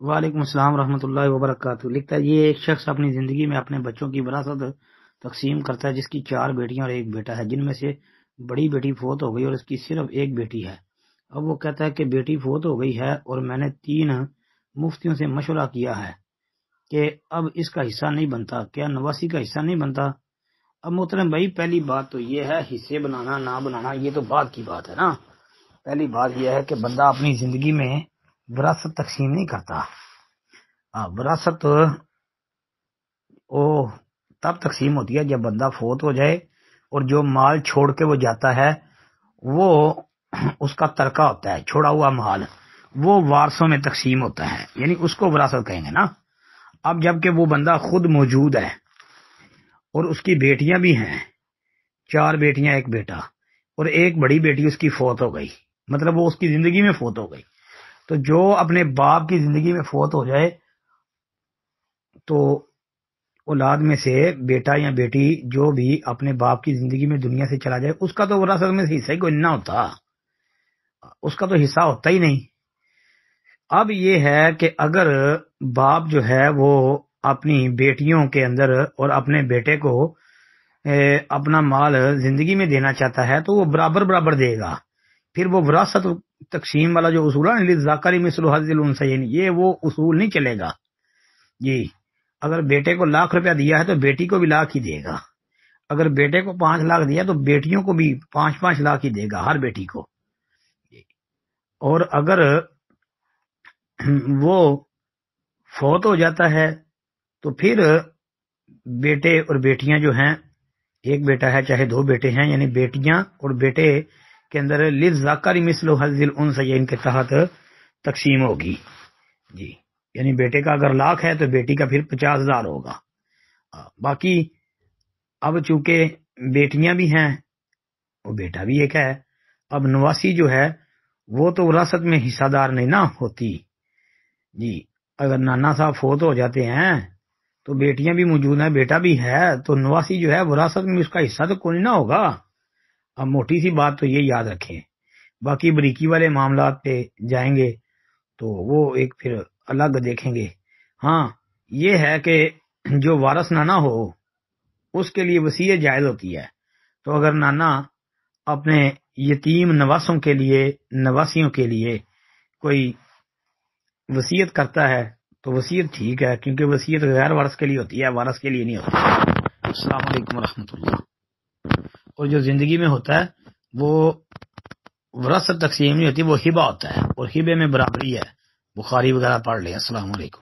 وعلیکم السلام ورحمۃ اللہ وبرکاتہ۔ لکھتا ہے یہ ایک شخص اپنی زندگی میں اپنے بچوں کی وراثت تقسیم کرتا ہے، جس کی 4 بیٹیاں اور ایک بیٹا ہے، جن میں سے بڑی بیٹی فوت ہو گئی اور اس کی صرف ایک بیٹی ہے۔ اب وہ کہتا ہے کہ بیٹی فوت ہو گئی ہے اور میں نے 3 مفتیوں سے مشورہ کیا ہے کہ اب اس کا حصہ نہیں بنتا، کیا نواسی کا حصہ نہیں بنتا؟ اب محترم بھائی، پہلی بات تو یہ ہے حصے بنانا نہ بنانا یہ تو بعد کی بات ہے نا۔ پہلی بات یہ ہے کہ بندہ اپنی زندگی میں وراثت تقسیم نہیں کرتا۔ وراثت وہ تب تقسیم ہوتی ہے جب بندہ فوت ہو جائے اور جو مال چھوڑ کے وہ جاتا ہے وہ اس کا ترکہ ہوتا ہے، چھوڑا ہوا مال، وہ وارثوں میں تقسیم ہوتا ہے، یعنی اس کو وراثت کہیں گے نا۔ اب جب کہ وہ بندہ خود موجود ہے اور اس کی بیٹیاں بھی ہیں، 4 بیٹیاں ایک بیٹا، اور ایک بڑی بیٹی اس کی فوت ہو گئی، مطلب وہ اس کی زندگی میں فوت ہو گئی، تو جو اپنے باپ کی زندگی میں فوت ہو جائے تو اولاد میں سے بیٹا یا بیٹی جو بھی اپنے باپ کی زندگی میں دنیا سے چلا جائے اس کا تو وراثت میں حصہ ہی کوئی نہ ہوتا، اس کا تو حصہ ہوتا ہی نہیں۔ اب یہ ہے کہ اگر باپ جو ہے وہ اپنی بیٹیوں کے اندر اور اپنے بیٹے کو اپنا مال زندگی میں دینا چاہتا ہے تو وہ برابر برابر دے گا، پھر وہ وراثت تقسیم والا جو اصول ہے للذکر مثل حظ الانثیین، یہ وہ اصول نہیں چلے گا جی۔ اگر بیٹے کو 1,00,000 روپیہ دیا ہے تو بیٹی کو بھی 1,00,000 ہی دے گا، اگر بیٹے کو 5,00,000 دیا تو بیٹیوں کو بھی 5,00,000 ہی دے گا، ہر بیٹی کو۔ اور اگر وہ فوت ہو جاتا ہے تو پھر بیٹے اور بیٹیاں جو ہیں، ایک بیٹا ہے چاہے 2 بیٹے ہیں، یعنی بیٹیاں اور بیٹے کے اندر للذکر مثل حظ الانثیین کے تحت تقسیم ہوگی جی۔ یعنی بیٹے کا اگر 1,00,000 ہے تو بیٹی کا پھر 50,000 ہوگا۔ باقی اب چونکہ بیٹیاں بھی ہیں اور بیٹا بھی ایک ہے، اب نواسی جو ہے وہ تو وراثت میں حصہ دار نہیں نہ ہوتی جی۔ اگر نانا صاحب فوت ہو جاتے ہیں تو بیٹیاں بھی موجود ہیں، بیٹا بھی ہے، تو نواسی جو ہے وراثت میں اس کا حصہ تو کوئی نہ ہوگا۔ اب موٹی سی بات تو یہ یاد رکھیں، باقی بریکی والے معاملات پہ جائیں گے تو وہ ایک پھر الگ دیکھیں گے۔ ہاں یہ ہے کہ جو وارث نانا ہو اس کے لیے وصیت جائز ہوتی ہے، تو اگر نانا اپنے یتیم نواسوں کے لیے، نواسیوں کے لیے کوئی وصیت کرتا ہے تو وصیت ٹھیک ہے، کیونکہ وصیت غیر وارث کے لیے ہوتی ہے، وارث کے لیے نہیں ہوتی۔ السلام علیکم ورحمۃ اللہ۔ اور جو زندگی میں ہوتا ہے وہ وراثت تقسیم نہیں ہوتی، وہ ہبہ ہوتا ہے، اور ہبے میں برابری ہے، بخاری وغیرہ پڑھ لیں۔ السلام علیکم۔